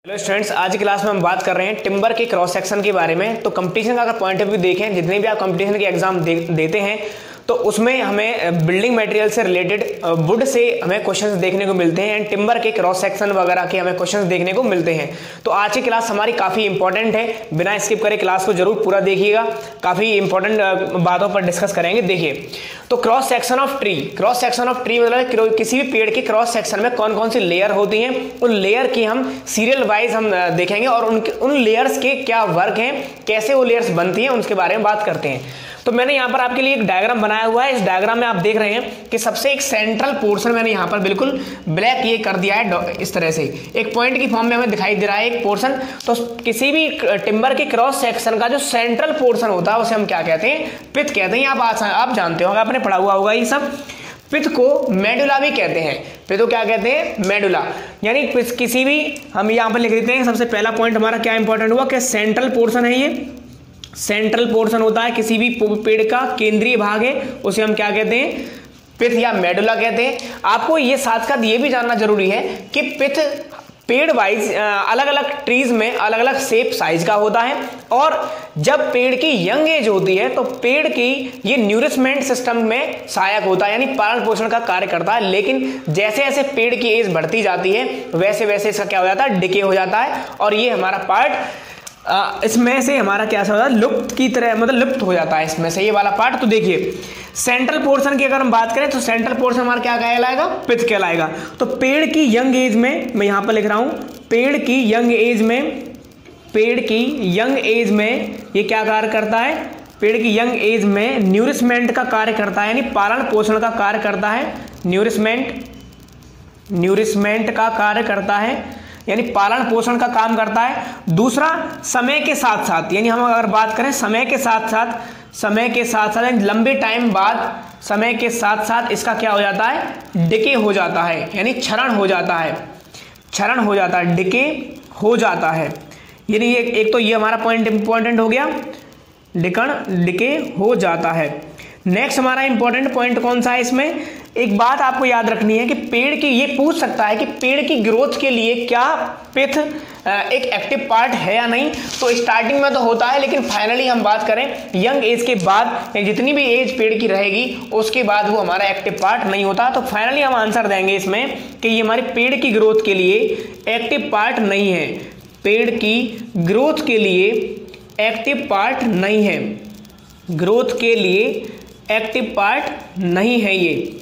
Hello students, आज की class में हम बात कर रहे हैं टिम्बर के क्रॉस सेक्शन के बारे में। तो कंपटीशन का अगर पॉइंट ऑफ व्यू देखें, जितने भी आप कंपटीशन के एग्जाम देते हैं तो उसमें हमें बिल्डिंग मटेरियल से रिलेटेड वुड से हमें क्वेश्चंस देखने को मिलते हैं एंड टिम्बर के क्रॉस सेक्शन वगैरह के हमें क्वेश्चंस देखने को मिलते हैं। तो आज की क्लास हमारी काफ़ी इंपॉर्टेंट है, बिना स्किप करे क्लास को जरूर पूरा देखिएगा, काफ़ी इंपॉर्टेंट बातों पर डिस्कस करेंगे। देखिए, तो cross section of tree, cross section of tree मतलब किसी भी पेड़ के क्रॉस सेक्शन में कौन कौन सी लेयर होती हैं, उन लेयर की हम सीरियल वाइज हम देखेंगे और उन लेयर्स के क्या वर्क हैं, कैसे वो लेयर्स बनती हैं, उसके बारे में बात करते हैं। तो मैंने यहाँ पर आपके लिए एक डायग्राम बनाया हुआ है। इस डायग्राम में आप देख रहे हैं कि सबसे एक सेंट्रल पोर्शन मैंने यहाँ पर बिल्कुल ब्लैक ये कर दिया है, इस तरह से एक पॉइंट की फॉर्म में हमें दिखाई दे रहा है एक पोर्शन। तो किसी भी टिम्बर के क्रॉस सेक्शन का जो सेंट्रल पोर्शन होता है उसे हम क्या कहते हैं, पिथ कहते हैं। आप जानते हो, आपने पढ़ा हुआ होगा ये सब। पिथ को मेडुला भी कहते हैं। पिथ को क्या कहते हैं, मेडुला। यानी किसी भी, हम यहाँ पर लिख देते हैं, सबसे पहला पॉइंट हमारा क्या इंपॉर्टेंट हुआ कि सेंट्रल पोर्शन है। ये सेंट्रल पोर्शन होता है किसी भी पेड़ का, केंद्रीय भाग है, उसे हम क्या कहते हैं, पिथ या मेडुला कहते हैं। आपको ये साथ साथ ये भी जानना जरूरी है कि पिथ पेड़ वाइज अलग अलग ट्रीज में अलग अलग शेप साइज का होता है, और जब पेड़ की यंग एज होती है तो पेड़ की ये न्यूरिशमेंट सिस्टम में सहायक होता है, यानी पालन पोषण का कार्य करता है। लेकिन जैसे जैसे पेड़ की एज बढ़ती जाती है वैसे वैसे इसका क्या हो जाता है, डिके हो जाता है, और ये हमारा पार्ट इसमें से हमारा क्या होता है, लुप्त की तरह, मतलब लुप्त हो जाता है इसमें से ये वाला पार्ट। तो देखिए, सेंट्रल पोर्शन की अगर हम बात करें तो सेंट्रल पोर्शन हमारा क्या कहलाएगा, पिथ कहलाएगा। तो पेड़ की यंग एज में, मैं यहाँ पर लिख रहा हूँ, पेड़ की यंग एज में ये क्या कार्य करता है, पेड़ की यंग एज में न्यूरिशमेंट का कार्य करता है, यानी पालन पोषण का कार्य करता है। न्यूरिशमेंट का कार्य करता है, यानी पालन पोषण का काम करता है। दूसरा, समय के साथ साथ, यानी हम अगर बात करें समय के साथ साथ लंबे टाइम बाद समय के साथ साथ इसका क्या हो जाता है, डिके हो जाता है, यानी क्षरण हो जाता है, डिके हो जाता है। यानी एक तो ये हमारा पॉइंट इंपॉर्टेंट हो गया, डिके हो जाता है। नेक्स्ट हमारा इंपॉर्टेंट पॉइंट कौन सा है, इसमें एक बात आपको याद रखनी है कि पेड़ की, ये पूछ सकता है कि पेड़ की ग्रोथ के लिए क्या पिथ एक एक्टिव पार्ट है या नहीं। तो स्टार्टिंग में तो होता है, लेकिन फाइनली हम बात करें यंग एज के बाद, जितनी भी एज पेड़ की रहेगी उसके बाद वो हमारा एक्टिव पार्ट नहीं होता। तो फाइनली हम आंसर देंगे इसमें कि ये हमारे पेड़ की ग्रोथ के लिए एक्टिव पार्ट नहीं है, पेड़ की ग्रोथ के लिए एक्टिव पार्ट नहीं है, ग्रोथ के लिए एक्टिव पार्ट नहीं है, ये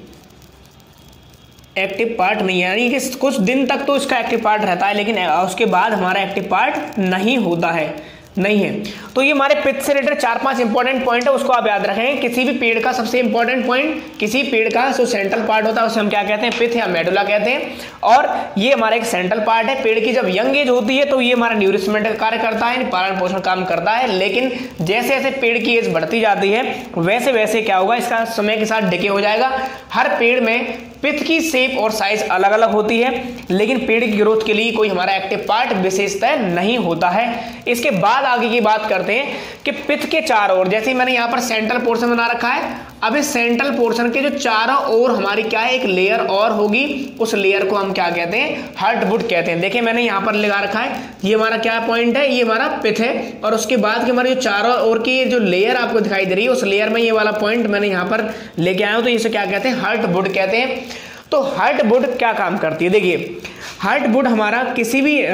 एक्टिव पार्ट नहीं है। यानी कि कुछ दिन तक तो इसका एक्टिव पार्ट रहता है, लेकिन उसके बाद हमारा एक्टिव पार्ट नहीं होता है, नहीं है। तो ये हमारे पिथ से रिलेटेड 4-5 इंपॉर्टेंट पॉइंट है, उसको आप याद रखें। किसी भी पेड़ का सबसे इंपॉर्टेंट पॉइंट, किसी पेड़ का जो सेंट्रल पार्ट होता है उसे हम क्या कहते हैं, पिथ या मेडुला कहते हैं। और ये हमारा एक सेंट्रल पार्ट है। पेड़ की जब यंग एज होती है तो ये हमारा न्यूरिशमेंट का कार्य करता है, पालन पोषण काम करता है। लेकिन जैसे जैसे पेड़ की एज बढ़ती जाती है वैसे वैसे क्या होगा, इसका समय के साथ डिके हो जाएगा। हर पेड़ में पिथ की शेप और साइज अलग अलग होती है, लेकिन पेड़ की ग्रोथ के लिए कोई हमारा एक्टिव पार्ट विशेषतः नहीं होता है। इसके बाद आगे की बात करते हैं कि पिथ के चारों ओर, जैसे मैंने यहाँ पर सेंट्रल पोर्शन बना रखा है, अब इस सेंट्रल पोर्शन के जो चारों ओर हमारी क्या है, एक लेयर और होगी, उस लेयर को हम क्या कहते हैं, हार्टवुड कहते हैं। देखिए मैंने यहाँ पर लगा रखा है, ये हमारा क्या पॉइंट है, ये हमारा पिथ है, और उसके बाद के हमारे जो चारों ओर की जो लेयर आपको दिखाई दे रही है, उस लेयर में ये वाला पॉइंट मैंने यहाँ पर लेके आया हूँ, तो इसे क्या कहते हैं, हार्टवुड कहते हैं। तो हार्टवुड क्या काम करती है, देखिए हार्टवुड हमारा किसी भी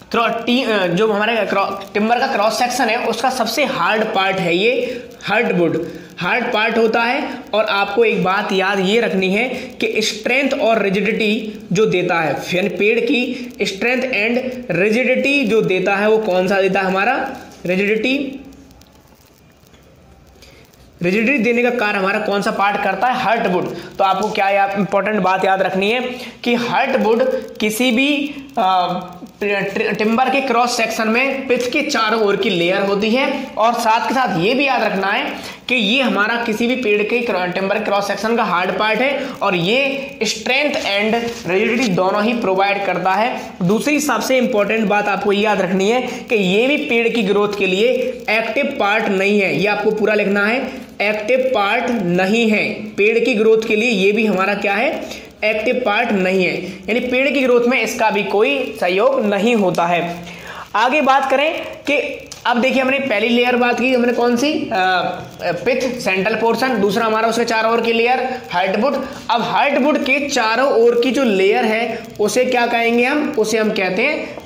जो हमारे टिम्बर का क्रॉस सेक्शन है उसका सबसे हार्ड पार्ट है, ये हार्टवुड हार्ड पार्ट होता है। और आपको एक बात याद ये रखनी है कि स्ट्रेंथ और रिजिडिटी जो देता है, यानी पेड़ की स्ट्रेंथ एंड रिजिडिटी जो देता है वो कौन सा देता है, हमारा रिजिडिटी देने का कार्य हमारा कौन सा पार्ट करता है, हार्टवुड। तो आपको क्या इंपॉर्टेंट बात याद रखनी है कि हार्टवुड किसी भी टिम्बर के क्रॉस सेक्शन में पिथ के चारों ओर की लेयर होती है, और साथ के साथ ये भी याद रखना है कि ये हमारा किसी भी पेड़ के टिम्बर क्रॉस सेक्शन का हार्ड पार्ट है, और ये स्ट्रेंथ एंड रिजिडिटी दोनों ही प्रोवाइड करता है। दूसरी सबसे इंपॉर्टेंट बात आपको याद रखनी है कि ये भी पेड़ की ग्रोथ के लिए एक्टिव पार्ट नहीं है, ये आपको पूरा लिखना है, एक्टिव पार्ट नहीं है। पेड़ की ग्रोथ के लिए ये भी हमारा क्या है, एक्टिव पार्ट नहीं है, यानी पेड़ की ग्रोथ में इसका भी कोई सहयोग नहीं होता है। आगे बात करें कि अब देखिए हमने पहली लेयर बात की, हमने कौन सी, पिथ सेंट्रल पोर्शन, दूसरा हमारा उसके चारों ओर की लेयर हार्डवुड। अब हार्डवुड के चारों ओर की जो लेयर है उसे क्या कहेंगे हम, उसे हम कहते हैं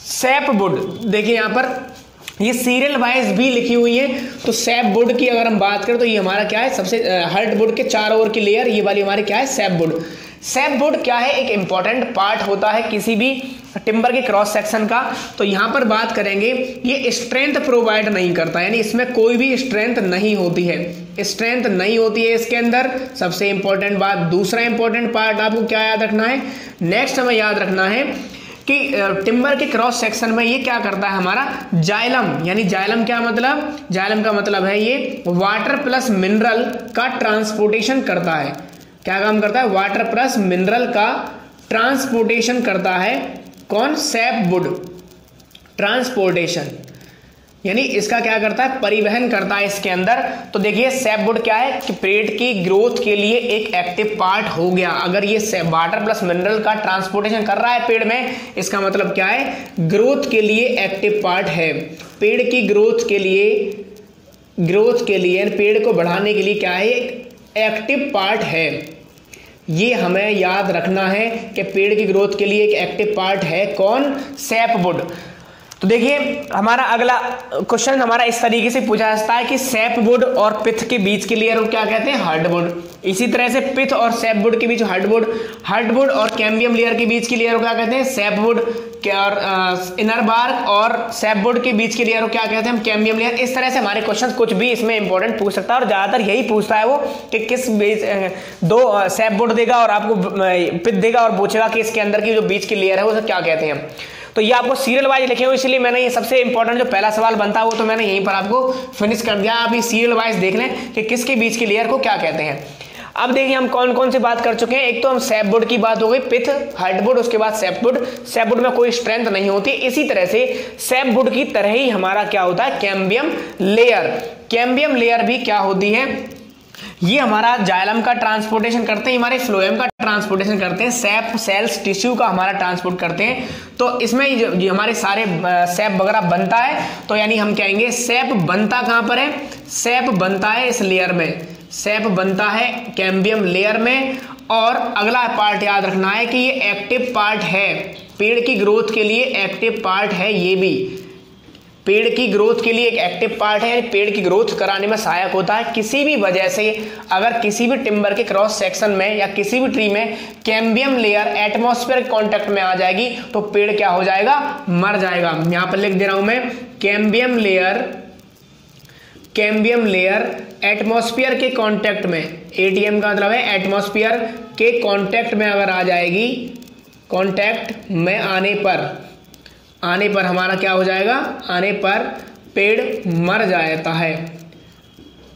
सैपवुड। देखिए यहाँ पर ये सीरियल वाइज भी लिखी हुई है, तो सैपवुड की अगर हम बात करें तो ये हमारा क्या है, सबसे हार्डवुड के चारों ओर की लेयर, ये वाली हमारी क्या है, सैपवुड। सैपवुड क्या है, एक इंपॉर्टेंट पार्ट होता है किसी भी टिम्बर के क्रॉस सेक्शन का। तो यहाँ पर बात करेंगे, ये स्ट्रेंथ प्रोवाइड नहीं करता, यानी इसमें कोई भी स्ट्रेंथ नहीं होती है, स्ट्रेंथ नहीं होती है इसके अंदर, सबसे इंपॉर्टेंट बात। दूसरा इंपॉर्टेंट पार्ट आपको क्या याद रखना है, नेक्स्ट हमें याद रखना है कि टिम्बर के क्रॉस सेक्शन में ये क्या करता है हमारा, जाइलम, यानी जाइलम क्या मतलब, जाइलम का मतलब है ये वाटर प्लस मिनरल का ट्रांसपोर्टेशन करता है। क्या काम करता है, वाटर प्लस मिनरल का ट्रांसपोर्टेशन करता है। कौन, सैपवुड, ट्रांसपोर्टेशन, यानी इसका क्या करता है, परिवहन करता है इसके अंदर। तो देखिए सैपवुड क्या है कि पेड़ की ग्रोथ के लिए एक एक्टिव पार्ट हो गया। अगर ये वाटर प्लस मिनरल का ट्रांसपोर्टेशन कर रहा है पेड़ में, इसका मतलब क्या है, ग्रोथ के लिए एक्टिव पार्ट है। पेड़ की ग्रोथ के लिए पेड़ को बढ़ाने के लिए क्या है, एक एक्टिव पार्ट है। ये हमें याद रखना है कि पेड़ की ग्रोथ के लिए एक एक्टिव पार्ट है, कौन, सैपवुड। तो देखिए हमारा अगला क्वेश्चन हमारा इस तरीके से पूछा जाता है कि सैपवुड और पिथ के बीच के लेयर को क्या कहते हैं, हार्डवुड। इसी तरह से पिथ और सैपवुड के बीच हार्डवुड और कैम्बियम लेयर के बीच की लेयर को क्या कहते हैं, सैपवुड। और इनर बार्क और सैपवुड के बीच की लेयर को क्या कहते हैं हम, कैम्बियम लेयर। इस तरह से हमारे क्वेश्चन कुछ भी इसमें इंपॉर्टेंट पूछ सकता है, और ज्यादातर यही पूछता है वो कि किस बीच दो सैपवुड देगा और आपको पिथ देगा और पूछेगा कि इसके अंदर की जो बीच की लेयर है उसे क्या कहते हैं। तो ये आपको सीरियल वाइज लिखे हुए, इसलिए मैंने ये सबसे इंपॉर्टेंट जो पहला सवाल बनता है वो तो मैंने यहीं पर आपको फिनिश कर दिया। आप ये सीरियल वाइज देख लें कि किसके बीच की लेयर को क्या कहते हैं। अब देखिए हम कौन कौन सी बात कर चुके हैं। एक तो हम सैपवुड की बात हो गई, पिथ, हार्डवुड, उसके बाद सैपवुड। सैपवुड में कोई स्ट्रेंथ नहीं होती। इसी तरह से सैपवुड की तरह ही हमारा क्या होता है, कैम्बियम लेयर। कैम्बियम लेयर भी क्या होती है, ये हमारा जाइलम का ट्रांसपोर्टेशन करते हैं, हमारे फ्लोएम का ट्रांसपोर्टेशन करते हैं, सैप सेल्स टिश्यू का हमारा ट्रांसपोर्ट करते हैं। तो इसमें जो हमारे सारे सैप वगैरह बनता है, तो यानी हम कहेंगे सैप बनता कहां पर है, सैप बनता है इस लेयर में, सैप बनता है कैम्बियम लेयर में। और अगला पार्ट याद रखना है कि ये एक्टिव पार्ट है, पेड़ की ग्रोथ के लिए एक्टिव पार्ट है। ये भी पेड़ की ग्रोथ के लिए एक एक्टिव पार्ट है, पेड़ की ग्रोथ कराने में सहायक होता है। किसी भी वजह से अगर किसी भी टिम्बर के क्रॉस सेक्शन में या किसी भी ट्री में कैम्बियम लेयर एटमॉस्फेयर कांटेक्ट में आ जाएगी तो पेड़ क्या हो जाएगा, मर जाएगा। यहां पर लिख दे रहा हूं मैं, कैम्बियम लेयर एटमॉस्फेयर के कांटेक्ट में, एटीएम का मतलब है एटमॉस्फेयर के कांटेक्ट में अगर आ जाएगी, कांटेक्ट में आने पर हमारा क्या हो जाएगा, आने पर पेड़ मर जाता है,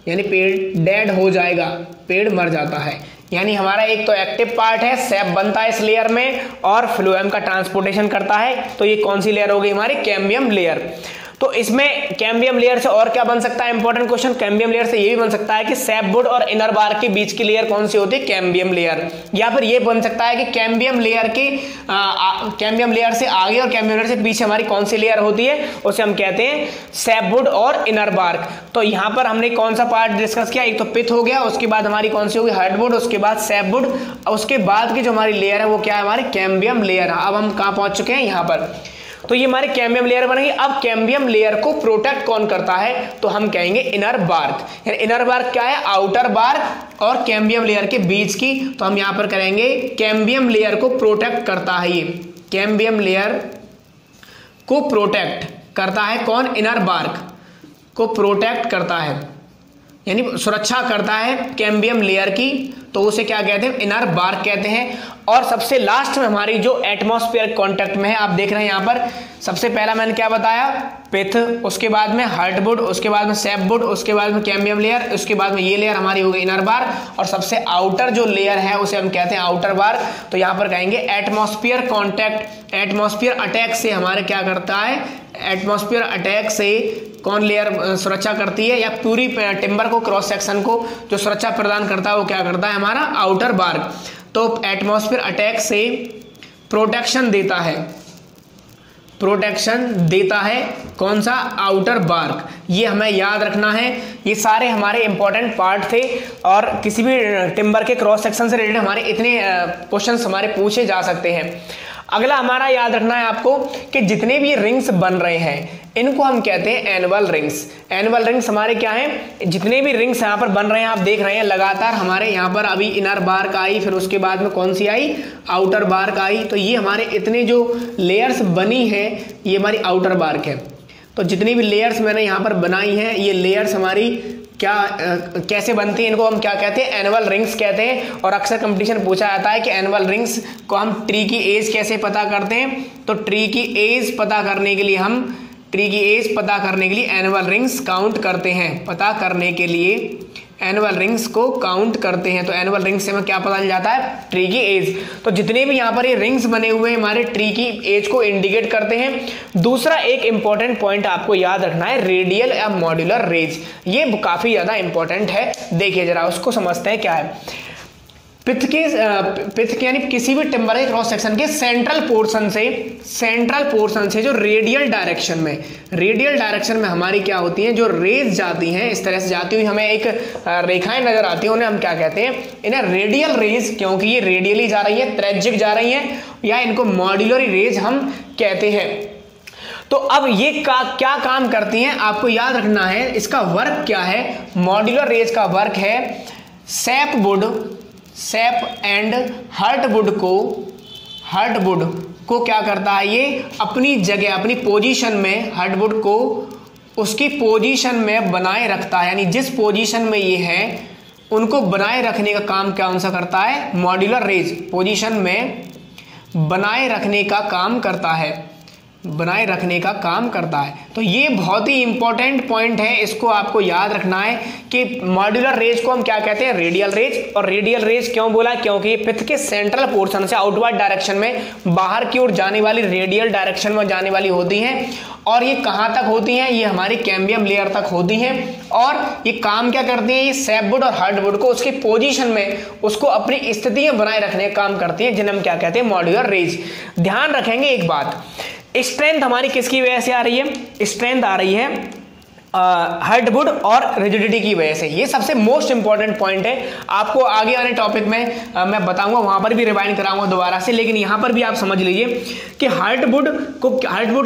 यानी पेड़ डेड हो जाएगा, पेड़ मर जाता है। यानी हमारा एक तो एक्टिव पार्ट है, सैप बनता है इस लेयर में और फ्लोएम का ट्रांसपोर्टेशन करता है। तो ये कौन सी लेयर हो गई हमारी, कैम्बियम लेयर। तो इसमें कैम्बियम लेयर से और क्या बन सकता है, इंपॉर्टेंट क्वेश्चन, कैम्बियम लेयर से ये भी बन सकता है कि सैपवुड और इनर बार्क के बीच की लेयर कौन सी होती है, कैम्बियम लेयर। या फिर ये बन सकता है कि कैम्बियम लेयर से आगे और कैम्बियम लेयर से पीछे हमारी कौन सी लेयर होती है, उसे हम कहते हैं सैपवुड और इनर बार्क। तो यहाँ पर हमने कौन सा पार्ट डिस्कस किया, एक तो पिथ हो गया, उसके बाद हमारी कौन सी होगी, हार्डवुड, उसके बाद सैपवुड, उसके बाद की जो हमारी लेयर है वो क्या है, हमारी कैम्बियम लेयर। अब हम कहाँ पहुंच चुके हैं, यहाँ पर। तो ये हमारे कैम्बियम लेयर बनेगी। अब कैम्बियम लेयर को प्रोटेक्ट कौन करता है, तो हम कहेंगे इनर बार्क। यानी इनर बार्क क्या है, आउटर बार्क और कैम्बियम लेयर के बीच की। तो हम यहां पर करेंगे कैम्बियम लेयर को प्रोटेक्ट करता है, ये कैम्बियम लेयर को प्रोटेक्ट करता है कौन, इनर बार्क को प्रोटेक्ट करता है, यानी सुरक्षा करता है कैम्बियम लेयर की। तो उसे क्या कहते हैं, इनर बार्क कहते हैं। और सबसे लास्ट में हमारी जो एटमॉस्फेयर कांटेक्ट में है, आप देख रहे हैं यहां पर, सबसे पहला मैंने क्या बताया, पिथ, उसके बाद में हार्डवुड, उसके बाद में सैपवुड, उसके बाद में कैम्बियम लेयर, उसके बाद में ये लेयर हमारी होगी इनर बार्क, और सबसे आउटर जो लेयर है उसे हम कहते हैं आउटर बार्क। तो यहां पर कहेंगे एटमॉस्फेयर कांटेक्ट, एटमॉस्फेयर अटैक से हमारे क्या करता है, एटमॉस्फेयर अटैक से कौन लेयर सुरक्षा करती है, या पूरी टिम्बर को क्रॉस सेक्शन को जो सुरक्षा प्रदान करता है वो क्या करता है, हमारा आउटर बार्क। तो एटमॉस्फेयर अटैक से प्रोटेक्शन देता है, प्रोटेक्शन देता है कौन सा, आउटर बार्क। ये हमें याद रखना है। ये सारे हमारे इंपॉर्टेंट पार्ट थे और किसी भी टिम्बर के क्रॉस सेक्शन से रिलेटेड हमारे इतने क्वेश्चंस हमारे पूछे जा सकते हैं। अगला हमारा याद रखना है आपको कि जितने भी रिंग्स बन रहे हैं इनको हम कहते हैं एनुअल रिंग्स। एनुअल रिंग्स हमारे क्या हैं, जितने भी रिंग्स यहाँ पर बन रहे हैं आप देख रहे हैं लगातार हमारे यहाँ पर अभी इनर बार्क आई, फिर उसके बाद में कौन सी आई, आउटर बार्क आई। तो ये हमारे इतने जो लेयर्स बनी है ये हमारी आउटर बार्क है। तो जितनी भी लेयर्स मैंने यहाँ पर बनाई हैं ये लेयर्स हमारी क्या कैसे बनती है, इनको हम क्या कहते हैं, एनुअल रिंग्स कहते हैं। और अक्सर कंपटीशन पूछा जाता है कि एनुअल रिंग्स को हम ट्री की एज कैसे पता करते हैं। तो ट्री की एज पता करने के लिए हम एनुअल रिंग्स काउंट करते हैं, पता करने के लिए एनुअल रिंग्स को काउंट करते हैं। तो एनुअल रिंग्स से हमें क्या पता चल जाता है, ट्री की एज। तो जितने भी यहाँ पर ये रिंग्स बने हुए हैं हमारे ट्री की एज को इंडिकेट करते हैं। दूसरा एक इंपॉर्टेंट पॉइंट आपको याद रखना है, रेडियल या मॉड्यूलर रेज। ये काफी ज्यादा इंपॉर्टेंट है, देखिए जरा उसको समझते हैं क्या है। पिथ के यानी किसी भी टिम्बर के क्रॉस सेक्शन के सेंट्रल पोर्शन से जो रेडियल डायरेक्शन में हमारी क्या होती हैं, जो रेज जाती हैं, इस तरह से जाती हुई हमें एक रेखाएं नजर आती हैं, उन्हें हम क्या कहते हैं, इन्हें रेडियल रेज, क्योंकि ये रेडियली जा रही है, त्रिज्यिक जा रही है, या इनको मॉड्यूलर रेज हम कहते हैं। तो अब ये क्या काम करती हैं आपको याद रखना है, इसका वर्क क्या है। मॉड्यूलर रेज का वर्क है सेप एंड हर्टवुड को क्या करता है, ये अपनी जगह, अपनी पोजीशन में, हर्टवुड को उसकी पोजीशन में बनाए रखता है। यानी जिस पोजीशन में ये है उनको बनाए रखने का काम कौन सा करता है, मॉड्यूलर रेज पोजीशन में बनाए रखने का काम करता है। तो ये बहुत ही इंपॉर्टेंट पॉइंट है, इसको आपको याद रखना है कि मॉड्यूलर रेज को हम क्या कहते हैं, रेडियल रेज। और रेडियल रेज क्यों बोला, क्योंकि ये पिथ के सेंट्रल पोर्शन से आउटवर्ड डायरेक्शन में, बाहर की ओर जाने वाली, रेडियल डायरेक्शन में जाने वाली होती हैं। और ये कहां तक होती हैं, ये हमारी कैम्बियम लेयर तक होती हैं। और ये काम क्या करती हैं, ये सैपवुड और हार्डवुड को उसकी पोजीशन में, उसको अपनी स्थिति में बनाए रखने का काम करती हैं, जिन्हें हम क्या कहते हैं, मॉड्यूलर रेज। ध्यान रखेंगे एक बात, स्ट्रेंथ हमारी किसकी वजह से आ रही है, स्ट्रेंथ आ रही है हार्डवुड और रिजिडिटी की वजह से। ये सबसे मोस्ट इंपॉर्टेंट पॉइंट है, आपको आगे वाले टॉपिक में मैं बताऊंगा, वहां पर भी रिवाइंड कराऊंगा दोबारा से। लेकिन यहां पर भी आप समझ लीजिए कि हार्डवुड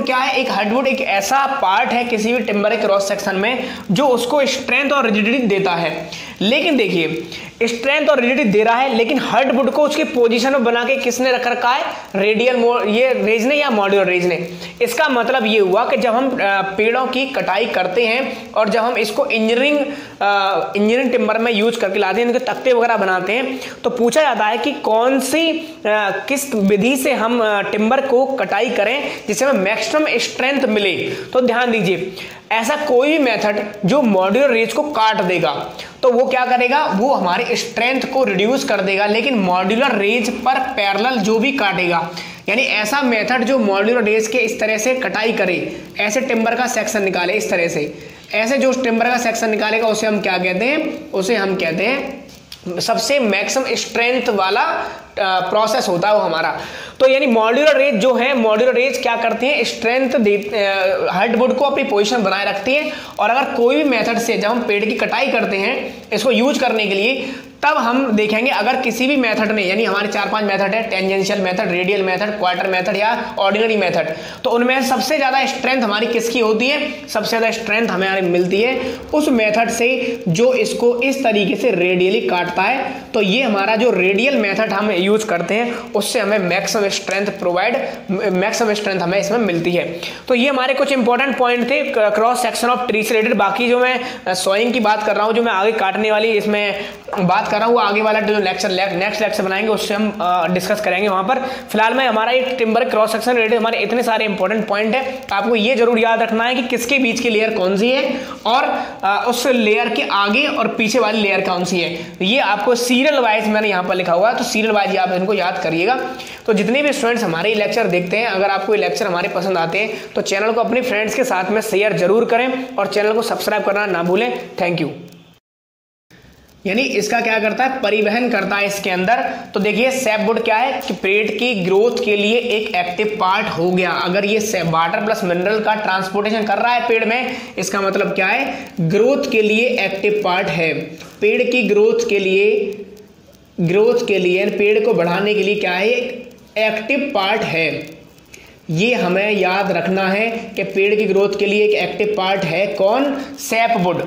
क्या है, हार्डवुड एक ऐसा पार्ट है किसी भी टिम्बर के क्रॉस सेक्शन में जो उसको स्ट्रेंथ और रिजिडिटी देता है। लेकिन देखिए स्ट्रेंथ और रिजिडिटी दे रहा है, लेकिन हार्डवुड को उसकी पोजीशन में बना के किसने रख रखा है, रेडियल ये रेज ने या मॉड्यूलर रेज ने। इसका मतलब ये हुआ कि जब हम पेड़ों की कटाई करते हैं और जब हम इसको इंजीनियरिंग टिम्बर में यूज करके लाते हैं, इनके तख्ते वगैरह बनाते हैं, तो पूछा जाता है कि कौन सी किस विधि से हम टिम्बर को कटाई करें जिससे हमें मैक्सिमम स्ट्रेंथ मिले। तो ध्यान दीजिए, ऐसा कोई भी मेथड जो मॉड्यूलर रेज को काट देगा तो वो क्या करेगा, वो हमारे स्ट्रेंथ को रिड्यूस कर देगा। लेकिन मॉड्यूलर रेज पर पैरेलल जो भी काटेगा, यानी ऐसा मेथड जो मॉड्यूलर रेज के इस तरह से कटाई करे, ऐसे टिम्बर का सेक्शन निकाले, इस तरह से ऐसे जो टिम्बर का सेक्शन निकालेगा उसे हम क्या कहते हैं, उसे हम कहते हैं सबसे मैक्सिमम स्ट्रेंथ वाला प्रोसेस होता है वो हमारा। तो यानी मॉड्यूलर रेज जो है, मॉड्यूलर रेज क्या करती है, स्ट्रेंथ हार्डवुड को अपनी पोजीशन बनाए रखती है। और अगर कोई भी मेथड से जब हम पेड़ की कटाई करते हैं इसको यूज करने के लिए, तब हम देखेंगे अगर किसी भी मेथड ने, यानी हमारे 4-5 मेथड है, tangential method, radial method, quarter method या ऑर्डिनरी मेथड, तो उनमें सबसे ज्यादा स्ट्रेंथ हमारी किसकी होती है, सबसे ज्यादा स्ट्रेंथ हमें मिलती है उस मेथड से जो इसको इस तरीके से रेडियली काटता है। तो ये हमारा जो रेडियल मेथड हम यूज करते हैं उससे हमें मैक्सिमम स्ट्रेंथ हमें इसमें मिलती है। तो ये हमारे कुछ इंपॉर्टेंट पॉइंट थे क्रॉस सेक्शन ऑफ ट्री से रिलेटेड। बाकी जो मैं सोइंग की बात कर रहा हूँ, जो मैं आगे काटने वाली इसमें बात कर रहा हूँ, वो आगे वाला जो नेक्स्ट लेक्चर बनाएंगे उससे हम डिस्कस करेंगे वहां पर। फिलहाल में हमारा ये टिम्बर क्रॉस सेक्शन रिलेटेड हमारे इतने सारे इंपॉर्टेंट पॉइंट है, आपको ये जरूर याद रखना है कि किसके बीच की लेयर कौन सी है और उस लेयर के आगे और पीछे वाली लेयर कौन सी है। ये आपको सीरियल वाइज मैंने यहाँ पर लिखा हुआ है, तो सीरियल वाइज आप इनको याद करिएगा। तो जितने भी स्टूडेंट्स हमारे ये लेक्चर देखते हैं, अगर आपको ये लेक्चर हमारे पसंद आते हैं तो चैनल को अपने फ्रेंड्स के साथ में शेयर जरूर करें और चैनल को सब्सक्राइब करना ना भूलें। Thank you. यानी इसका क्या करता है, परिवहन करता है इसके अंदर। तो देखिए सैपवुड क्या है कि पेड़ की ग्रोथ के लिए एक एक्टिव पार्ट हो गया। अगर ये वाटर प्लस मिनरल का ट्रांसपोर्टेशन कर रहा है पेड़ में, इसका मतलब क्या है, ग्रोथ के लिए एक्टिव पार्ट है। पेड़ की ग्रोथ के लिए पेड़ को बढ़ाने के लिए क्या है, एक्टिव पार्ट है। ये हमें याद रखना है कि पेड़ की ग्रोथ के लिए एक एक्टिव पार्ट है कौन, सैपवुड।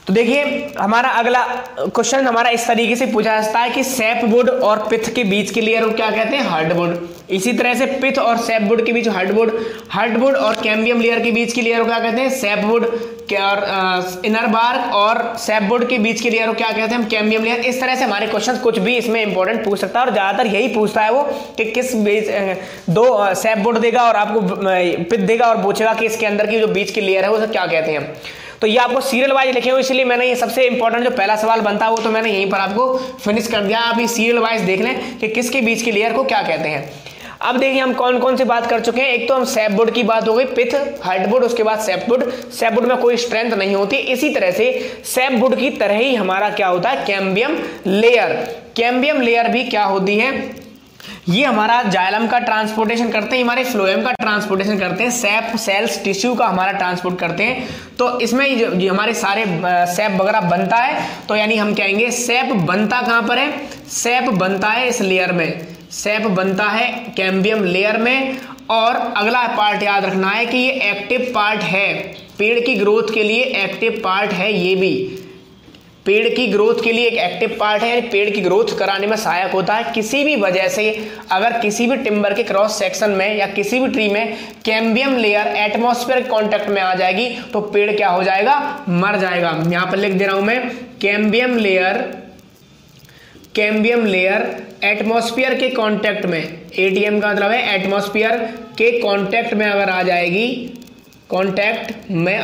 तो देखिए हमारा अगला क्वेश्चन हमारा इस तरीके से पूछा जाता है कि सैपवुड और पिथ के बीच की लेयर को क्या कहते हैं, हार्डवुड। इसी तरह से पिथ और सैपवुड के बीच हार्डवुड और कैम्बियम लेयर के बीच की लेयर को क्या कहते हैं, सैपवुड। और इनर बार्क और सैपवुड के बीच की लेयर को क्या कहते हैं, कैम्बियम लेयर। इस तरह से हमारे क्वेश्चन कुछ भी इसमें इंपॉर्टेंट पूछ सकता है और ज्यादातर यही पूछता है वो कि किस बीच दो सैपवुड देगा और आपको पिथ देगा और पूछेगा कि इसके अंदर की जो बीच की लेयर है वो क्या कहते हैं। तो ये आपको सीरियल वाइज लिखे हुए, इसलिए मैंने ये सबसे इंपॉर्टेंट जो पहला सवाल बनता है वो तो मैंने यहीं पर आपको फिनिश कर दिया। आप ये सीरियल वाइज देख लें कि किसके बीच की लेयर को क्या कहते हैं। अब देखिए हम कौन कौन सी बात कर चुके हैं। एक तो हम सैपवुड की बात हो गई, पिथ, हार्डवुड, उसके बाद सैपवुड। सैपवुड में कोई स्ट्रेंथ नहीं होती। इसी तरह से सैपवुड की तरह ही हमारा क्या होता है, कैम्बियम लेयर। कैम्बियम लेयर भी क्या होती है, ये हमारा जाइलम का ट्रांसपोर्टेशन करते हैं, हमारे फ्लोएम का ट्रांसपोर्टेशन करते हैं, सैप सेल्स टिश्यू का हमारा ट्रांसपोर्ट करते हैं। तो इसमें जो हमारे सारे सैप वगैरह बनता है, तो यानी हम कहेंगे सैप बनता कहां पर है, सैप बनता है इस लेयर में, सैप बनता है कैम्बियम लेयर में। और अगला पार्ट याद रखना है कि ये एक्टिव पार्ट है, पेड़ की ग्रोथ के लिए एक्टिव पार्ट है। ये भी पेड़ की ग्रोथ के लिए एक एक्टिव पार्ट है, पेड़ की ग्रोथ कराने में सहायक होता है। किसी भी वजह से अगर किसी भी टिम्बर के क्रॉस सेक्शन में या किसी भी ट्री में कैम्बियम लेयर एटमॉस्फेयर कांटेक्ट में आ जाएगी तो पेड़ क्या हो जाएगा, मर जाएगा। यहां पर लिख दे रहा हूं मैं, कैम्बियम लेयर एटमॉस्फेयर के कांटेक्ट में, एटीएम का मतलब है एटमॉस्फेयर के कांटेक्ट में अगर आ जाएगी, कांटेक्ट में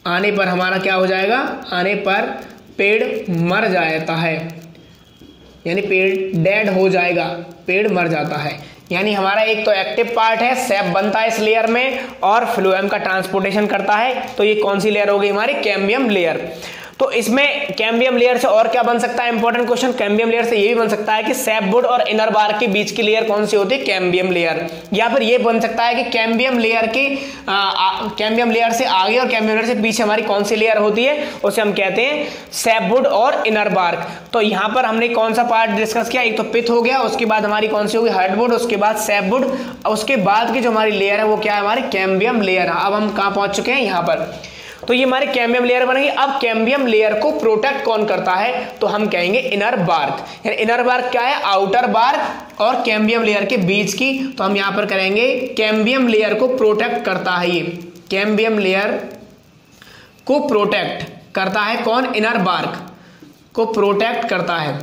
आने पर हमारा क्या हो जाएगा, आने पर पेड़ मर जाता है, यानी पेड़ डेड हो जाएगा, पेड़ मर जाता है। यानी हमारा एक तो एक्टिव पार्ट है, सैप बनता है इस लेयर में और फ्लोएम का ट्रांसपोर्टेशन करता है। तो ये कौन सी लेयर होगी हमारी, कैम्बियम लेयर। तो इसमें कैम्बियम लेयर से और क्या बन सकता है, इंपॉर्टेंट क्वेश्चन, कैम्बियम लेयर से ये भी बन सकता है कि सैपवुड और इनर बार्क के बीच की लेयर कौन सी होती है, कैम्बियम लेयर। या फिर ये बन सकता है कि कैम्बियम लेयर से आगे और कैम्बियम लेयर से पीछे हमारी कौन सी लेयर होती है, उसे हम कहते हैं सैपवुड और इनर बार्क। तो यहां पर हमने कौन सा पार्ट डिस्कस किया, एक तो पिथ हो गया, उसके बाद हमारी कौन सी होगी, हार्डवुड, उसके बाद सैपवुड, उसके बाद की जो हमारी लेयर है वो क्या है, हमारी कैम्बियम लेयर। अब हम कहां पहुंच चुके हैं, यहां पर। तो ये हमारे कैम्बियम लेयर बनेगी। अब कैम्बियम लेयर को प्रोटेक्ट कौन करता है, तो हम कहेंगे इनर बार्क। इनर बार्क क्या है, आउटर बार्क और कैम्बियम लेयर के बीच की। तो हम यहां पर करेंगे कैम्बियम लेयर को प्रोटेक्ट करता है, ये कैम्बियम लेयर को प्रोटेक्ट करता है कौन, इनर बार्क को प्रोटेक्ट करता है,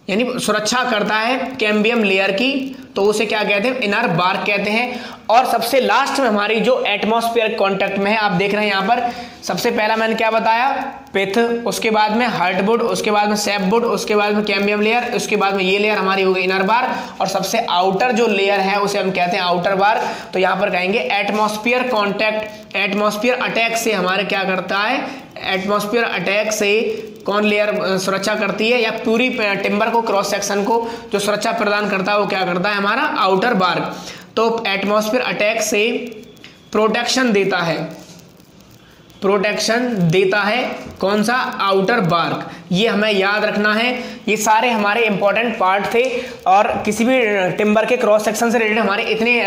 यानी सुरक्षा करता है कैम्बियम लेयर की। तो उसे क्या कहते हैं, इनर बार्क कहते हैं। और सबसे लास्ट में हमारी जो एटमॉस्फेयर कांटेक्ट में है, आप देख रहे हैं यहां पर, सबसे पहला मैंने क्या बताया, पिथ, उसके बाद में हार्डवुड, उसके बाद में सैपवुड, उसके बाद में कैम्बियम लेयर, उसके बाद में ये लेयर हमारी हो गई इनर बार्क, और सबसे आउटर जो लेयर है उसे हम कहते हैं आउटर बार्क। तो यहां पर कहेंगे एटमॉस्फेयर कांटेक्ट, एटमॉस्फेयर अटैक से हमारे क्या करता है, एटमॉस्फेयर अटैक से कौन लेयर सुरक्षा करती है, या पूरी टिम्बर को, क्रॉस सेक्शन को जो सुरक्षा प्रदान करता है वो क्या करता है, हमारा आउटर बार्क। तो एटमॉस्फेयर अटैक से प्रोटेक्शन देता है कौन सा, आउटर बार्क। ये हमें याद रखना है। ये सारे हमारे इंपॉर्टेंट पार्ट थे और किसी भी टिम्बर के क्रॉस सेक्शन से रिलेटेड हमारे इतने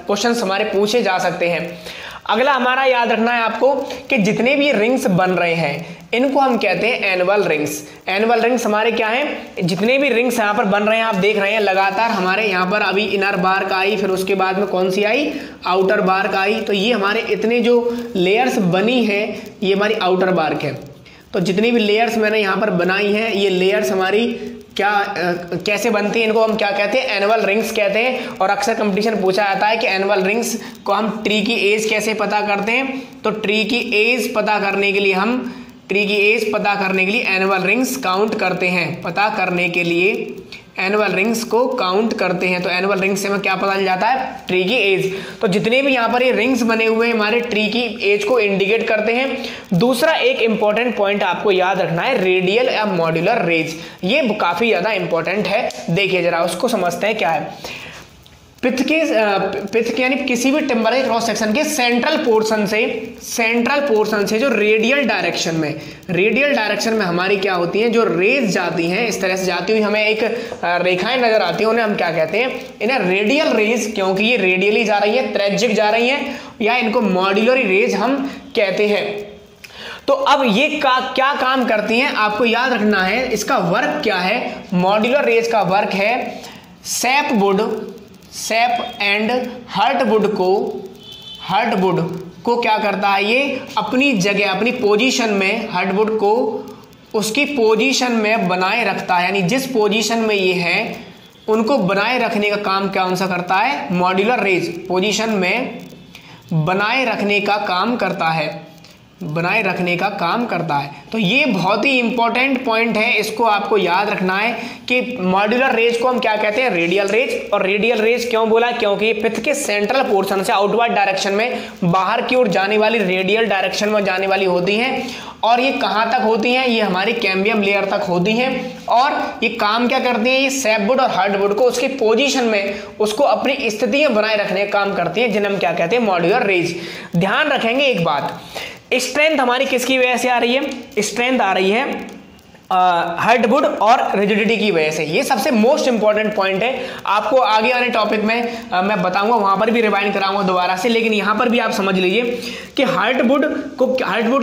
क्वेश्चंस हमारे पूछे जा सकते हैं। अगला हमारा याद रखना है आपको कि जितने भी रिंग्स बन रहे हैं इनको हम कहते हैं एनुअल रिंग्स। एनुअल रिंग्स हमारे क्या हैं, जितने भी रिंग्स यहाँ पर बन रहे हैं, आप देख रहे हैं लगातार हमारे यहाँ पर अभी इनर बार्क आई, फिर उसके बाद में कौन सी आई, आउटर बार्क आई। तो ये हमारे इतने जो लेयर्स बनी है ये हमारी आउटर बार्क है। तो जितनी भी लेयर्स मैंने यहाँ पर बनाई हैं ये लेयर्स हमारी क्या कैसे बनती है, इनको हम क्या कहते हैं, एनुअल रिंग्स कहते हैं। और अक्सर कंपटीशन पूछा जाता है कि एनुअल रिंग्स को हम ट्री की एज कैसे पता करते हैं। तो ट्री की एज पता करने के लिए एनुअल रिंग्स काउंट करते हैं। पता करने के लिए एनुअल रिंग्स को काउंट करते हैं। तो एनुअल रिंग्स से हमें क्या पता चल जाता है, ट्री की एज। तो जितने भी यहाँ पर ये रिंग्स बने हुए हैं हमारे ट्री की एज को इंडिकेट करते हैं। दूसरा एक इंपॉर्टेंट पॉइंट आपको याद रखना है, रेडियल या मॉड्यूलर रेंज, ये काफी ज्यादा इंपॉर्टेंट है। देखिए जरा उसको समझते हैं क्या है। पिथ के यानी किसी भी टिम्बर के क्रॉस सेक्शन के सेंट्रल पोर्शन से जो रेडियल डायरेक्शन में हमारी क्या होती हैं, जो रेज जाती हैं, इस तरह से जाती हुई हमें एक रेखाएं नजर आती हैं, उन्हें हम क्या कहते हैं, इन्हें रेडियल रेज, क्योंकि ये रेडियली जा रही है, त्रिज्यिक जा रही है, या इनको मॉड्यूलर रेज हम कहते हैं। तो अब ये क्या काम करती हैं आपको याद रखना है, इसका वर्क क्या है। मॉड्यूलर रेज का वर्क है सेप एंड हार्टवुड को क्या करता है, ये अपनी जगह, अपनी पोजीशन में, हार्टवुड को उसकी पोजीशन में बनाए रखता है, यानी जिस पोजीशन में ये है उनको बनाए रखने का काम कौन सा करता है, मॉड्यूलर रेज पोजीशन में बनाए रखने का काम करता है। तो ये बहुत ही इंपॉर्टेंट पॉइंट है, इसको आपको याद रखना है कि मॉड्यूलर रेज को हम क्या कहते हैं, रेडियल रेज। और रेडियल रेज क्यों बोला, क्योंकि पिथ के सेंट्रल पोर्शन से आउटवर्ड डायरेक्शन में, बाहर की ओर जाने वाली, रेडियल डायरेक्शन में जाने वाली होती हैं। और ये कहां तक होती हैं, ये हमारी कैम्बियम लेयर तक होती हैं। और ये काम क्या करती हैं, ये सैपवुड और हार्डवुड को उसकी पोजीशन में, उसको अपनी स्थिति में बनाए रखने का काम करती है, जिन्हें हम क्या कहते हैं, मॉड्यूलर रेज। ध्यान रखेंगे एक बात, स्ट्रेंथ हमारी किसकी वजह से आ रही है, स्ट्रेंथ आ रही है हार्डवुड और रिजिडिटी की वजह से। ये सबसे मोस्ट इंपॉर्टेंट पॉइंट है, आपको आगे आने टॉपिक में मैं बताऊंगा, वहां पर भी रिवाइंड कराऊंगा दोबारा से, लेकिन यहां पर भी आप समझ लीजिए कि हार्डवुड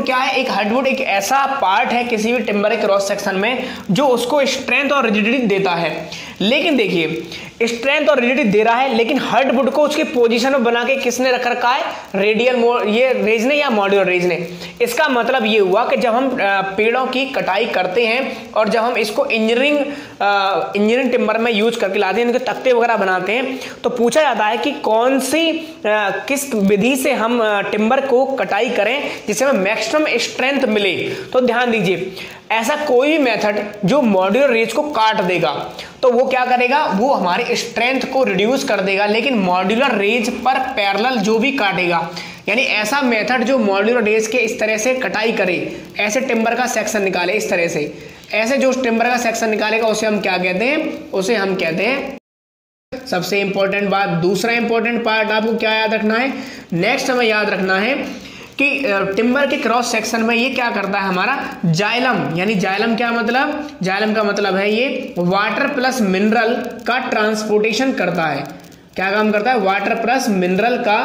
क्या है, हार्डवुड एक ऐसा पार्ट है किसी भी टिम्बर के क्रॉस सेक्शन में जो उसको स्ट्रेंथ और रिजिडिटी देता है। लेकिन देखिए स्ट्रेंथ और रिजिडिटी दे रहा है, लेकिन हार्डवुड को उसकी पोजीशन में बना के किसने रख रखा है, रेडियल ये रेज ने या मॉड्यूलर रेज ने। इसका मतलब ये हुआ कि जब हम पेड़ों की कटाई करते हैं और जब हम इसको इंजीनियरिंग टिम्बर में यूज करके लाते हैं, इनके तख्ते वगैरह बनाते हैं, तो पूछा जाता है कि कौन सी किस विधि से हम टिम्बर को कटाई करें जिससे हमें मैक्सिमम स्ट्रेंथ मिले। तो ध्यान दीजिए, ऐसा कोई भी मेथड जो मॉड्यूलर रेज को काट देगा तो वो क्या करेगा, वो हमारे स्ट्रेंथ को रिड्यूस कर देगा, लेकिन मॉड्यूलर रेज पर पैरेलल जो भी काटेगा, यानी ऐसा मेथड जो मॉड्यूलर रेज के इस तरह से कटाई करे, ऐसे टिम्बर का सेक्शन निकाले, इस तरह से ऐसे जो टिम्बर का सेक्शन निकालेगा उसे हम क्या कहते हैं, उसे हम कहते हैं। सबसे इंपॉर्टेंट बात, दूसरा इंपॉर्टेंट पार्ट आपको क्या याद रखना है, नेक्स्ट हमें याद रखना है कि टिम्बर के क्रॉस सेक्शन में ये क्या करता है, हमारा जाइलम, यानी जाइलम क्या मतलब, जाइलम का मतलब है ये वाटर प्लस मिनरल का ट्रांसपोर्टेशन करता है। क्या काम करता है, वाटर प्लस मिनरल का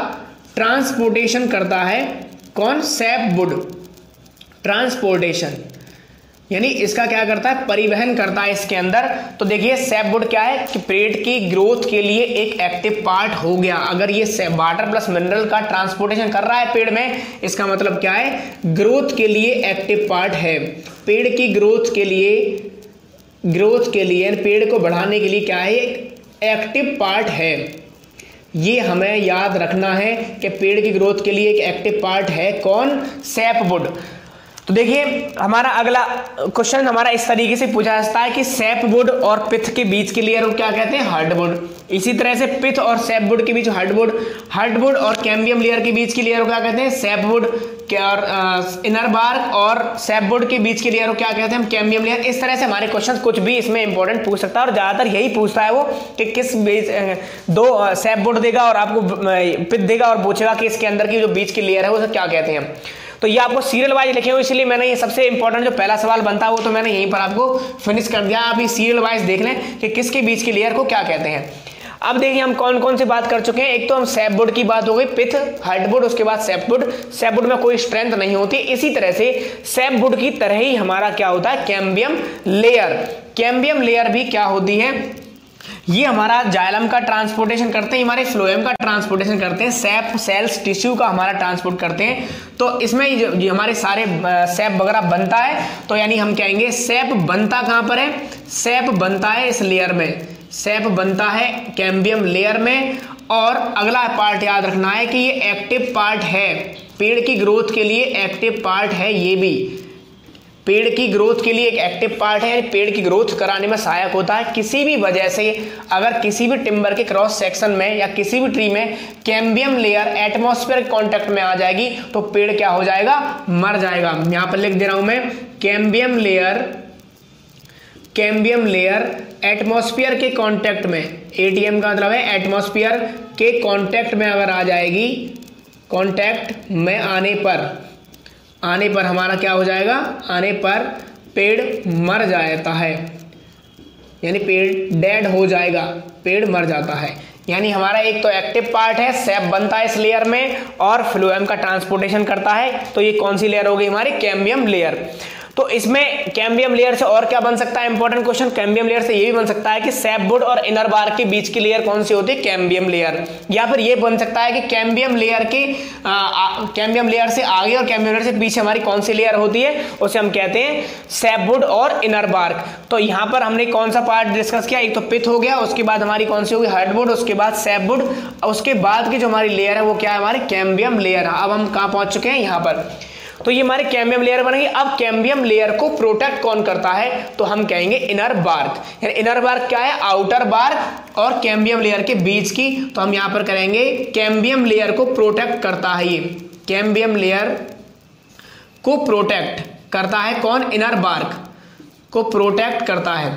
ट्रांसपोर्टेशन करता है। कौन, सैपवुड, ट्रांसपोर्टेशन, यानी इसका क्या करता है, परिवहन करता है इसके अंदर। तो देखिए सैपवुड क्या है कि पेड़ की ग्रोथ के लिए एक एक्टिव पार्ट हो गया। अगर ये वाटर प्लस मिनरल का ट्रांसपोर्टेशन कर रहा है पेड़ में, इसका मतलब क्या है, ग्रोथ के लिए एक्टिव पार्ट है। पेड़ की ग्रोथ के लिए पेड़ को बढ़ाने के लिए क्या है, एक एक्टिव पार्ट है। ये हमें याद रखना है कि पेड़ की ग्रोथ के लिए एक एक्टिव पार्ट है। कौन, सैपवुड। तो देखिए हमारा अगला क्वेश्चन हमारा इस तरीके से पूछा जाता है कि सैपवुड और पिथ के बीच के लेयर को क्या कहते हैं, हार्डवुड। इसी तरह से पिथ और सैपवुड के बीच हार्डवुड और कैम्बियम लेयर के बीच की लेयर को क्या कहते हैं, सैपवुड। और इनर बार्क और सैपवुड के बीच की लेयर को क्या कहते हैं हम, कैम्बियम लेयर। इस तरह से हमारे क्वेश्चन कुछ भी इसमें इंपॉर्टेंट पूछ सकता है, और ज्यादातर यही पूछता है वो कि किस बीच दो सैपवुड देगा और आपको पिथ देगा और पूछेगा कि इसके अंदर की जो बीच की लेयर है उसे क्या कहते हैं। तो ये आपको सीरियल वाइज लिखे हुए, इसलिए मैंने ये सबसे इंपॉर्टेंट जो पहला सवाल बनता है वो तो मैंने यहीं पर आपको फिनिश कर दिया। आप ये सीरियल वाइज देख लें कि किसके बीच की लेयर को क्या कहते हैं। अब देखिए हम कौन कौन सी बात कर चुके हैं। एक तो हम सैपवुड की बात हो गई, पिथ, हार्डवुड, उसके बाद सैपवुड। सैपवुड में कोई स्ट्रेंथ नहीं होती। इसी तरह से सैपवुड की तरह ही हमारा क्या होता है, कैम्बियम लेयर। कैम्बियम लेयर भी क्या होती है, ये हमारा जाइलम का ट्रांसपोर्टेशन करते हैं, हमारे फ्लोएम का ट्रांसपोर्टेशन करते हैं, सैप सेल्स टिश्यू का हमारा ट्रांसपोर्ट करते हैं। तो इसमें जो हमारे सारे सैप वगैरह बनता है, तो यानी हम कहेंगे सैप बनता कहां पर है, सैप बनता है इस लेयर में, सैप बनता है कैम्बियम लेयर में। और अगला पार्ट याद रखना है कि ये एक्टिव पार्ट है, पेड़ की ग्रोथ के लिए एक्टिव पार्ट है ये भी। पेड़ की ग्रोथ के लिए एक एक्टिव पार्ट है, यानी पेड़ की ग्रोथ कराने में सहायक होता है। किसी भी वजह से अगर किसी भी टिम्बर के क्रॉस सेक्शन में या किसी भी ट्री में कैम्बियम लेयर एटमॉस्फेयर कांटेक्ट में आ जाएगी तो पेड़ क्या हो जाएगा, मर जाएगा। यहां पर लिख दे रहा हूं मैं, कैम्बियम लेयर एटमॉस्फेयर के कांटेक्ट में, एटीएम का मतलब है एटमॉस्फेयर के कांटेक्ट में अगर आ जाएगी, कांटेक्ट में आने पर हमारा क्या हो जाएगा, आने पर पेड़ मर जाता है, यानी पेड़ डेड हो जाएगा, पेड़ मर जाता है। यानी हमारा एक तो एक्टिव पार्ट है, सैप बनता है इस लेयर में और फ्लोएम का ट्रांसपोर्टेशन करता है। तो ये कौन सी लेयर होगी हमारी, कैम्बियम लेयर। तो इसमें कैम्बियम लेयर से और क्या बन सकता है, इंपॉर्टेंट क्वेश्चन, कैम्बियम लेयर से ये भी बन सकता है कि सैपवुड और इनर बार्क के बीच की लेयर कौन सी होती है, कैम्बियम लेयर। या फिर ये बन सकता है कि कैम्बियम लेयर से आगे और कैम्बियम लेयर से पीछे हमारी कौन सी लेयर होती है, उसे हम कहते हैं सैपवुड और इनर बार्क। तो यहाँ पर हमने कौन सा पार्ट डिस्कस किया, एक तो पिथ हो गया, उसके बाद हमारी कौन सी होगी, हार्डवुड, उसके बाद सैपवुड, उसके बाद की जो हमारी लेयर है वो क्या है, हमारी कैम्बियम लेयर। अब हम कहाँ पहुंच चुके हैं, यहाँ पर। तो ये हमारे कैम्बियम लेयर बनेगी। अब कैम्बियम लेयर को प्रोटेक्ट कौन करता है, तो हम कहेंगे इनर बार्क। यानी इनर बार्क क्या है, आउटर बार्क और कैम्बियम लेयर के बीच की। तो हम यहां पर करेंगे कैम्बियम लेयर को प्रोटेक्ट करता है, ये कैम्बियम लेयर को प्रोटेक्ट करता है कौन, इनर बार्क को प्रोटेक्ट करता है,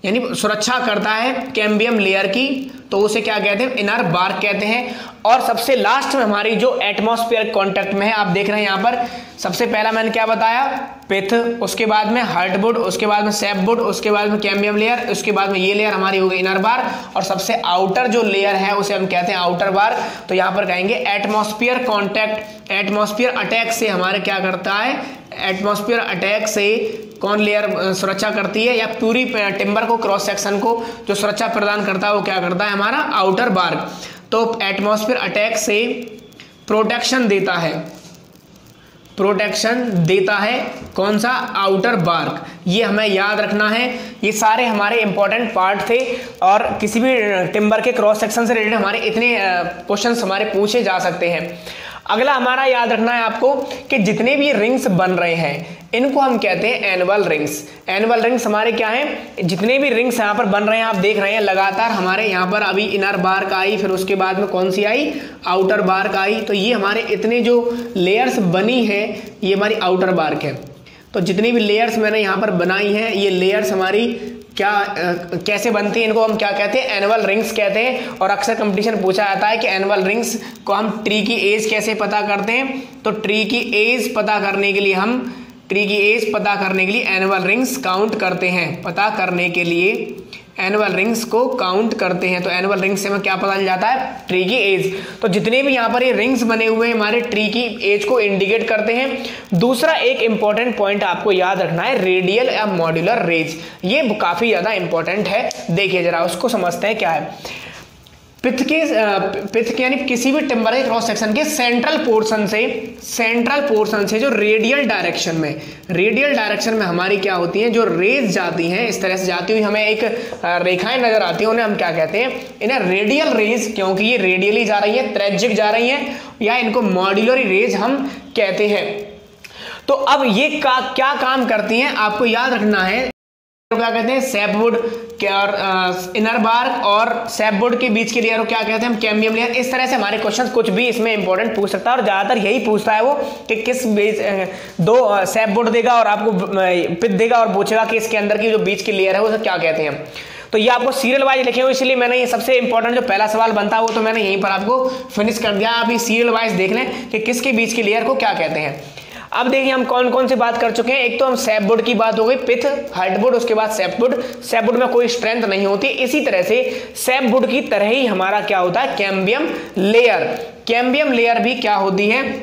यानी सुरक्षा करता है कैम्बियम लेयर की। तो उसे क्या कहते हैं, इनर बार्क कहते हैं। और सबसे लास्ट में हमारी जो एटमॉस्फेयर कांटेक्ट में है, आप देख रहे हैं यहां पर, सबसे पहला मैंने क्या बताया, पिथ, उसके बाद में हार्डवुड, उसके बाद में सैपवुड, उसके बाद में कैम्बियम लेयर, उसके बाद में ये लेयर हमारी हो गई इनर बार्क, और सबसे आउटर जो लेयर है उसे हम कहते हैं आउटर बार्क। तो यहां पर कहेंगे एटमॉस्फेयर कांटेक्ट, एटमॉस्फेयर अटैक से हमारे क्या करता है, एटमॉस्फेयर अटैक से कौन लेयर सुरक्षा करती है, या पूरी टिम्बर को, क्रॉस सेक्शन को जो सुरक्षा प्रदान करता है वो क्या करता है, हमारा आउटर बार्क। तो एटमॉस्फेयर अटैक से प्रोटेक्शन देता है कौन सा, आउटर बार्क। ये हमें याद रखना है। ये सारे हमारे इंपॉर्टेंट पार्ट थे और किसी भी टिम्बर के क्रॉस सेक्शन से रिलेटेड हमारे इतने क्वेश्चंस हमारे पूछे जा सकते हैं। अगला हमारा याद रखना है आपको कि जितने भी रिंग्स बन रहे हैं इनको हम कहते हैं एनुअल रिंग्स। एनुअल रिंग्स हमारे क्या हैं, जितने भी रिंग्स यहाँ पर बन रहे हैं, आप देख रहे हैं लगातार हमारे यहाँ पर अभी इनर बार्क आई, फिर उसके बाद में कौन सी आई, आउटर बार्क आई। तो ये हमारे इतने जो लेयर्स बनी है ये हमारी आउटर बार्क है। तो जितनी भी लेयर्स मैंने यहाँ पर बनाई हैं ये लेयर्स हमारी क्या कैसे बनती है, इनको हम क्या कहते हैं, एनुअल रिंग्स कहते हैं। और अक्सर कंपटीशन पूछा जाता है कि एनुअल रिंग्स को हम ट्री की एज कैसे पता करते हैं। तो ट्री की एज पता करने के लिए हम एनुअल रिंग्स काउंट करते हैं, पता करने के लिए एनुअल रिंग्स को काउंट करते हैं। तो एनुअल रिंग्स से हमें क्या पता चल जाता है, ट्री की एज। तो जितने भी यहाँ पर ये रिंग्स बने हुए हैं हमारे ट्री की एज को इंडिकेट करते हैं। दूसरा एक इंपॉर्टेंट पॉइंट आपको याद रखना है, रेडियल या मॉड्यूलर रेज। ये काफी ज्यादा इंपॉर्टेंट है, देखिए जरा उसको समझते हैं क्या है। पिथ के यानी किसी भी टिम्बर के क्रॉस सेक्शन के सेंट्रल पोर्शन से जो रेडियल डायरेक्शन में हमारी क्या होती हैं, जो रेज जाती हैं, इस तरह से जाती हुई हमें एक रेखाएं नजर आती हैं, उन्हें हम क्या कहते हैं, इन्हें रेडियल रेज, क्योंकि ये रेडियली जा रही है, त्रिज्यिक जा रही है, या इनको मॉड्यूलर रेज हम कहते हैं। तो अब ये क्या काम करती हैं आपको याद रखना है। क्या कहते हैं, सैपवुड और इनर बार्क और सैपवुड के बीच की लेयर को क्या कहते हैं हम, कैम्बियम लेयर। इस तरह से हमारे क्वेश्चन कुछ भी इसमें इंपॉर्टेंट पूछ सकता है और ज्यादातर यही पूछता है वो कि किस बीच दो सैपवुड देगा और आपको पिथ देगा और पूछेगा कि इसके अंदर की जो बीच की लेयर है उसे क्या कहते हैं। तो ये आपको सीरियल वाइज लिखे हुए, इसलिए मैंने ये सबसे इंपॉर्टेंट जो पहला सवाल बनता है वो तो मैंने यहीं पर आपको फिनिश कर दिया। आप ये सीरियल वाइज देख लें कि किसके बीच की लेयर को क्या कहते हैं। अब देखिए हम कौन कौन सी बात कर चुके हैं। एक तो हम सैपवुड की बात हो गई, पिथ, हार्डवुड, उसके बाद सैपवुड। सैपवुड में कोई स्ट्रेंथ नहीं होती। इसी तरह से सैपवुड की तरह ही हमारा क्या होता है, कैम्बियम लेयर। कैम्बियम लेयर भी क्या होती है,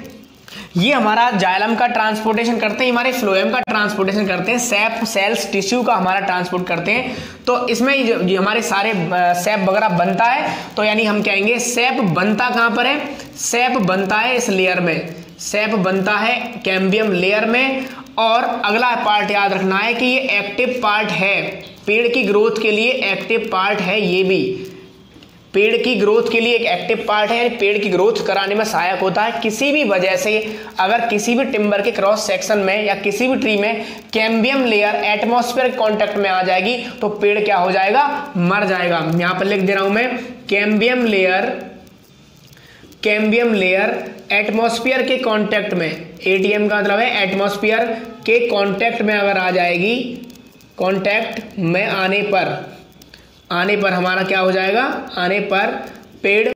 ये हमारा जाइलम का ट्रांसपोर्टेशन करते हैं, हमारे फ्लोएम का ट्रांसपोर्टेशन करते हैं, सैप सेल्स टिश्यू का हमारा ट्रांसपोर्ट करते हैं। तो इसमें ये हमारे सारे सैप वगैरह बनता है। तो यानी हम कहेंगे सैप बनता कहां पर है, सैप बनता है इस लेयर में, सैप बनता है कैम्बियम लेयर में। और अगला पार्ट याद रखना है कि ये एक्टिव पार्ट है, पेड़ की ग्रोथ के लिए एक्टिव पार्ट है। ये भी पेड़ की ग्रोथ के लिए एक एक्टिव पार्ट है, यानी पेड़ की ग्रोथ कराने में सहायक होता है। किसी भी वजह से अगर किसी भी टिम्बर के क्रॉस सेक्शन में या किसी भी ट्री में कैम्बियम लेयर एटमॉस्फेयर के कांटेक्ट में आ जाएगी तो पेड़ क्या हो जाएगा, मर जाएगा। यहां पर लिख दे रहा हूं मैं, कैम्बियम लेयर एटमॉस्फेयर के कांटेक्ट में, एटीएम का मतलब है एटमॉस्फेयर के कांटेक्ट में अगर आ जाएगी, कांटेक्ट में आने पर हमारा क्या हो जाएगा, आने पर पेड़